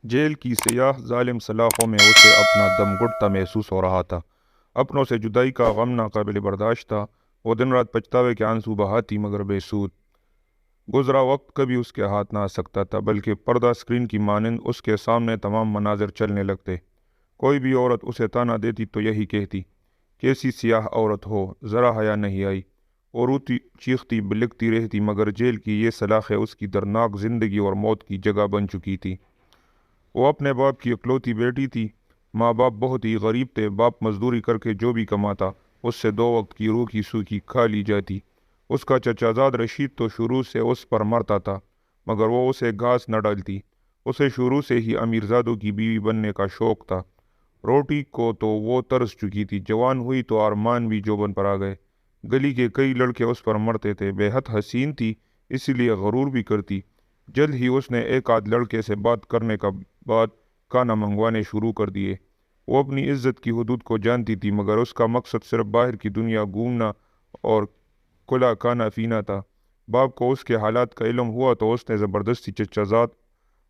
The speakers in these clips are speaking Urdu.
جیل کی سیاہ ظالم سلاخوں میں اسے اپنا دم گھٹتا محسوس ہو رہا تھا۔ اپنوں سے جدائی کا غم ناقابل برداشت تھا۔ وہ دن رات پچھتاوے کے آنسو بہاتی مگر بے سود۔ گزرا وقت کبھی اس کے ہاتھ نہ آ سکتا تھا، بلکہ پردہ اسکرین کی مانند اس کے سامنے تمام مناظر چلنے لگتے۔ کوئی بھی عورت اسے تانا دیتی تو یہی کہتی، کیسی سیاہ عورت ہو، ذرا حیا نہیں آئی۔ وہ روتی چیختی بلکتی رہتی، مگر جیل کی یہ سلاخیں اس کی دردناک زندگی اور موت کی جگہ بن چکی تھی۔ وہ اپنے باپ کی اکلوتی بیٹی تھی۔ ماں باپ بہت ہی غریب تھے۔ باپ مزدوری کر کے جو بھی کماتا اس سے 2 وقت کی روکھی سوکھی کھا لی جاتی۔ اس کا چچا زاد رشید تو شروع سے اس پر مرتا تھا، مگر وہ اسے گھاس نہ ڈالتی۔ اسے شروع سے ہی امیر زادوں کی بیوی بننے کا شوق تھا۔ روٹی کو تو وہ ترس چکی تھی۔ جوان ہوئی تو ارمان بھی جوبن پر آ گئے۔ گلی کے کئی لڑکے اس پر مرتے تھے۔ بے حد حسین تھی، اسی لیے غرور بھی کرتی۔ جلد ہی اس نے ایک آدھ لڑکے سے بات کرنے کا بعد کانا منگوانے شروع کر دیے۔ وہ اپنی عزت کی حدود کو جانتی تھی، مگر اس کا مقصد صرف باہر کی دنیا گھومنا اور کھلا کھانا پینا تھا۔ باپ کو اس کے حالات کا علم ہوا تو اس نے زبردستی چچا زاد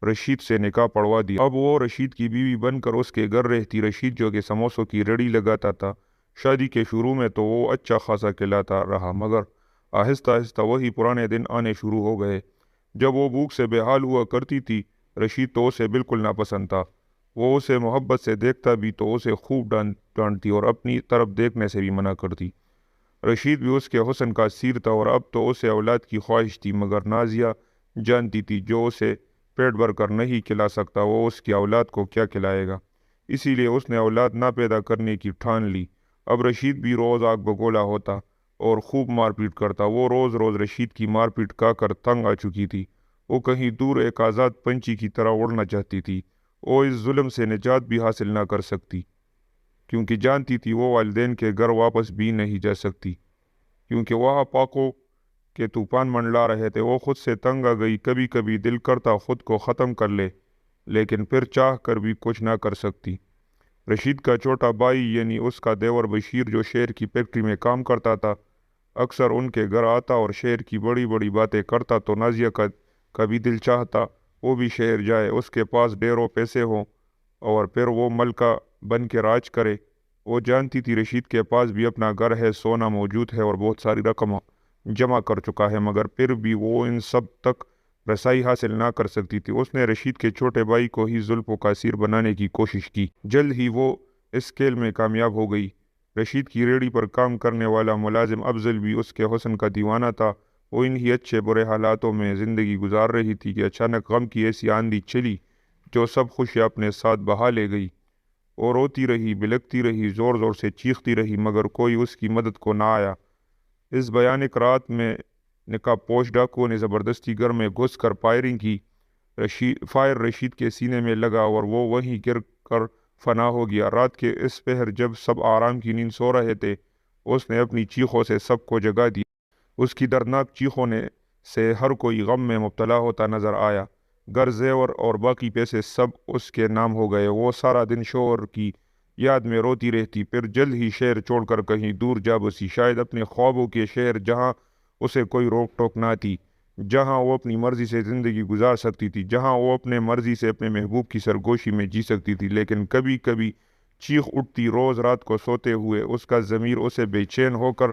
رشید سے نکاح پڑوا دیا۔ اب وہ رشید کی بیوی بن کر اس کے گھر رہتی۔ رشید جو کہ سموسوں کی ریڑھی لگاتا تھا، شادی کے شروع میں تو وہ اچھا خاصا کھلاتا رہا، مگر آہستہ آہستہ وہی پرانے دن آنے شروع ہو گئے۔ جب وہ بھوک سے بے حال ہوا کرتی تھی، رشید تو اسے بالکل ناپسند تھا۔ وہ اسے محبت سے دیکھتا بھی تو اسے خوب ڈانٹتی اور اپنی طرف دیکھنے سے بھی منع کرتی۔ رشید بھی اس کے حسن کا اسیر تھا اور اب تو اسے اولاد کی خواہش تھی، مگر نازیہ جانتی تھی جو اسے پیٹ بھر کر نہیں کھلا سکتا وہ اس کی اولاد کو کیا کھلائے گا۔ اسی لیے اس نے اولاد نہ پیدا کرنے کی ٹھان لی۔ اب رشید بھی روز آگ بگولا ہوتا اور خوب مار پیٹ کرتا۔ وہ روز روز رشید کی مار پیٹ کھا کر تنگ آ چکی تھی۔ وہ کہیں دور ایک آزاد پنچھی کی طرح اڑنا چاہتی تھی۔ وہ اس ظلم سے نجات بھی حاصل نہ کر سکتی، کیونکہ جانتی تھی وہ والدین کے گھر واپس بھی نہیں جا سکتی، کیونکہ وہاں پاکوں کے طوفان منڈلا رہے تھے۔ وہ خود سے تنگ آ گئی۔ کبھی کبھی دل کرتا خود کو ختم کر لے، لیکن پھر چاہ کر بھی کچھ نہ کر سکتی۔ رشید کا چھوٹا بھائی یعنی اس کا دیور بشیر جو شہر کی فیکٹری میں کام کرتا تھا، اکثر ان کے گھر آتا اور شہر کی بڑی بڑی باتیں کرتا تو نازیہ کا بھی دل چاہتا وہ بھی شہر جائے، اس کے پاس ڈھیروں پیسے ہوں اور پھر وہ ملکہ بن کے راج کرے۔ وہ جانتی تھی رشید کے پاس بھی اپنا گھر ہے، سونا موجود ہے اور بہت ساری رقم جمع کر چکا ہے، مگر پھر بھی وہ ان سب تک رسائی حاصل نہ کر سکتی تھی۔ اس نے رشید کے چھوٹے بھائی کو ہی زلفوں کا اسیر بنانے کی کوشش کی۔ جلد ہی وہ اس کھیل میں کامیاب ہو گئی۔ رشید کی ریڑھی پر کام کرنے والا ملازم افضل بھی اس کے حسن کا دیوانہ تھا۔ وہ انہی اچھے برے حالاتوں میں زندگی گزار رہی تھی کہ اچانک غم کی ایسی آندھی چلی جو سب خوشیاں اپنے ساتھ بہا لے گئی۔ وہ روتی رہی، بلکتی رہی، زور زور سے چیختی رہی، مگر کوئی اس کی مدد کو نہ آیا۔ اس بھیانک رات میں نقاب پوش ڈاکوؤں نے زبردستی گھر میں گھس کر فائرنگ کی۔ فائر رشید کے سینے میں لگا اور وہ وہیں گر کر فنا ہو گیا۔ رات کے اس پہر جب سب آرام کی نیند سو رہے تھے، اس نے اپنی چیخوں سے سب کو جگا دیا۔ اس کی دردناک چیخوں سے ہر کوئی غم میں مبتلا ہوتا نظر آیا۔ گھر، زیور اور باقی پیسے سب اس کے نام ہو گئے۔ وہ سارا دن شوہر کی یاد میں روتی رہتی، پھر جلد ہی شہر چھوڑ کر کہیں دور جا بسی، شاید اپنے خوابوں کے شہر جہاں اسے کوئی روک ٹوک نہ تھی، جہاں وہ اپنی مرضی سے زندگی گزار سکتی تھی، جہاں وہ اپنے مرضی سے اپنے محبوب کی سرگوشی میں جی سکتی تھی۔ لیکن کبھی کبھی چیخ اٹھتی، روز رات کو سوتے ہوئے اس کا ضمیر اسے بے چین ہو کر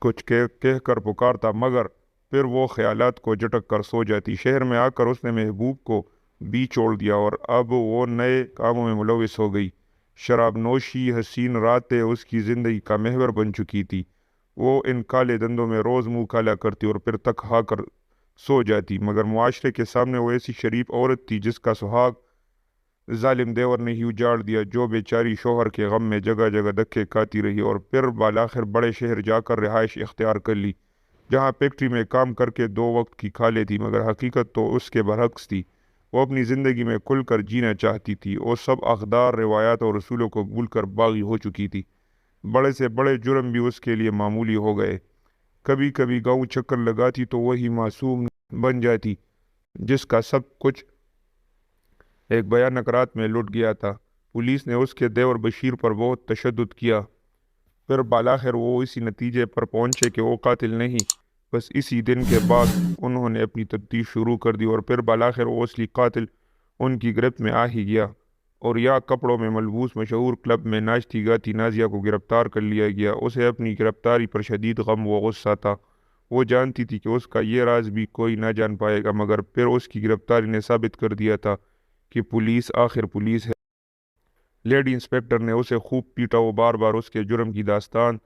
کچھ کہہ کر پکارتا، مگر پھر وہ خیالات کو جھٹک کر سو جاتی۔ شہر میں آ کر اس نے محبوب کو بھی چھوڑ دیا اور اب وہ نئے کاموں میں ملوث ہو گئی۔ شراب نوشی، حسین راتیں اس کی زندگی کا محور بن چکی تھی۔ وہ ان کالے دندوں میں روز منہ کالا کرتی اور پھر تک ہا کر سو جاتی، مگر معاشرے کے سامنے وہ ایسی شریف عورت تھی جس کا سہاگ ظالم دیور نے ہی اجاڑ دیا، جو بیچاری شوہر کے غم میں جگہ جگہ دھکے کھاتی رہی اور پھر بالآخر بڑے شہر جا کر رہائش اختیار کر لی، جہاں فیکٹری میں کام کر کے 2 وقت کی کھا لیتی، مگر حقیقت تو اس کے برعکس تھی۔ وہ اپنی زندگی میں کھل کر جینا چاہتی تھی۔ وہ سب اقدار، روایات اور اصولوں کو بھول کر باغی ہو چکی تھی۔ بڑے سے بڑے جرم بھی اس کے لیے معمولی ہو گئے۔ کبھی کبھی گاؤں چکر لگاتی تو وہی معصوم بن جاتی جس کا سب کچھ ایک بھیانک رات میں لٹ گیا تھا۔ پولیس نے اس کے دیور بشیر پر بہت تشدد کیا، پھر بالآخر وہ اسی نتیجے پر پہنچے کہ وہ قاتل نہیں۔ بس اسی دن کے بعد انہوں نے اپنی تفتیش شروع کر دی اور پھر بالآخر وہ اصلی قاتل ان کی گرفت میں آ ہی گیا اور یا کپڑوں میں ملبوس مشہور کلب میں ناچتی گاتی نازیہ کو گرفتار کر لیا گیا۔ اسے اپنی گرفتاری پر شدید غم و غصہ تھا۔ وہ جانتی تھی کہ اس کا یہ راز بھی کوئی نہ جان پائے گا، مگر پھر اس کی گرفتاری نے ثابت کر دیا تھا کہ پولیس آخر پولیس ہے۔ لیڈی انسپکٹر نے اسے خوب پیٹا، وہ بار بار اس کے جرم کی داستان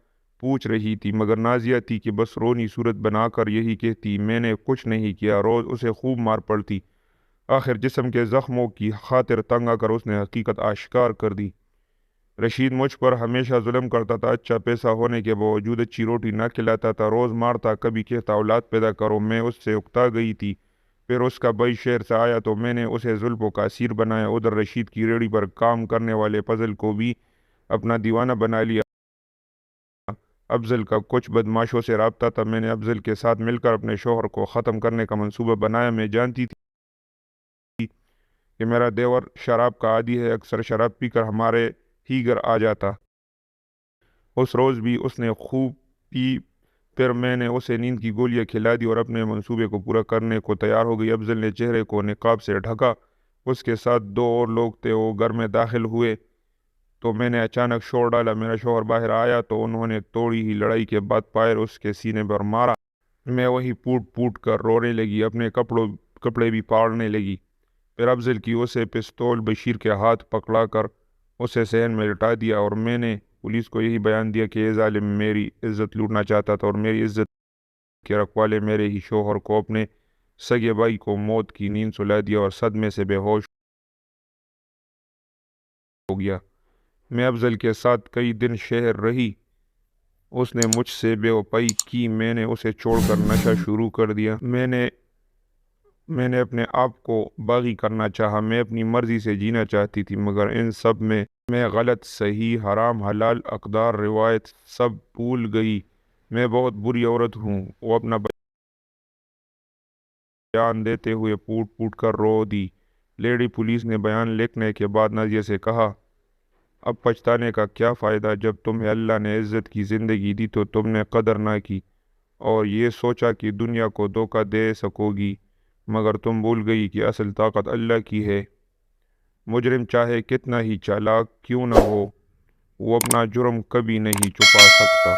پوچھ رہی تھی، مگر نازیہ تھی کہ بس رونی صورت بنا کر یہی کہتی، میں نے کچھ نہیں کیا۔ روز اسے خوب مار پڑتی۔ آخر جسم کے زخموں کی خاطر تنگ آ کر اس نے حقیقت آشکار کر دی۔ رشید مجھ پر ہمیشہ ظلم کرتا تھا، اچھا پیسہ ہونے کے باوجود اچھی روٹی نہ کھلاتا تھا، روز مارتا، کبھی کہتا اولاد پیدا کرو۔ میں اس سے اکتا گئی تھی۔ پھر اس کا بھائی شہر سے آیا تو میں نے اسے زلفوں کا اسیر بنایا۔ ادھر رشید کی ریڑھی پر کام کرنے والے فضل کو بھی اپنا دیوانہ بنا لیا۔ افضل کا کچھ بدماشوں سے رابطہ تھا۔ میں نے افضل کے ساتھ مل کر اپنے شوہر کو ختم کرنے کا منصوبہ بنایا۔ میں جانتی تھی کہ میرا دیور شراب کا عادی ہے، اکثر شراب پی کر ہمارے ہی گھر آ جاتا۔ اس روز بھی اس نے خوب پی۔ پھر میں نے اسے نیند کی گولیاں کھلا دی اور اپنے منصوبے کو پورا کرنے کو تیار ہو گئی۔ افضل نے چہرے کو نقاب سے ڈھکا، اس کے ساتھ 2 اور لوگ تھے۔ وہ گھر میں داخل ہوئے تو میں نے اچانک شور ڈالا۔ میرا شوہر باہر آیا تو انہوں نے تھوڑی ہی لڑائی کے بعد پائر اس کے سینے پر مارا۔ میں وہی پوٹ پوٹ کر رونے لگی، اپنے کپڑے بھی پاڑنے لگی۔ پھر افضل کی اسے پستول بشیر کے ہاتھ پکڑا کر اسے صحن میں لٹا دیا اور میں نے پولیس کو یہی بیان دیا کہ یہ ظالم میری عزت لوٹنا چاہتا تھا اور میری عزت کے رکھوالے میرے ہی شوہر کو، اپنے سگے بھائی کو موت کی نیند سلا دیا اور صدمے سے بے ہوش ہو گیا۔ میں افضل کے ساتھ کئی دن شہر رہی۔ اس نے مجھ سے بے وفائی کی، میں نے اسے چھوڑ کر نشہ شروع کر دیا۔ میں نے اپنے آپ کو باغی کرنا چاہا، میں اپنی مرضی سے جینا چاہتی تھی، مگر ان سب میں غلط صحیح حرام حلال اقدار روایت سب بھول گئی۔ میں بہت بری عورت ہوں۔ وہ اپنا بیان دیتے ہوئے پوٹ پوٹ کر رو دی۔ لیڈی پولیس نے بیان لکھنے کے بعد نازیہ سے کہا، اب پچھتانے کا کیا فائدہ؟ جب تمہیں اللہ نے عزت کی زندگی دی تو تم نے قدر نہ کی اور یہ سوچا کہ دنیا کو دھوکہ دے سکو گی، مگر تم بھول گئی کہ اصل طاقت اللہ کی ہے۔ مجرم چاہے کتنا ہی چالاک کیوں نہ ہو، وہ اپنا جرم کبھی نہیں چھپا سکتا۔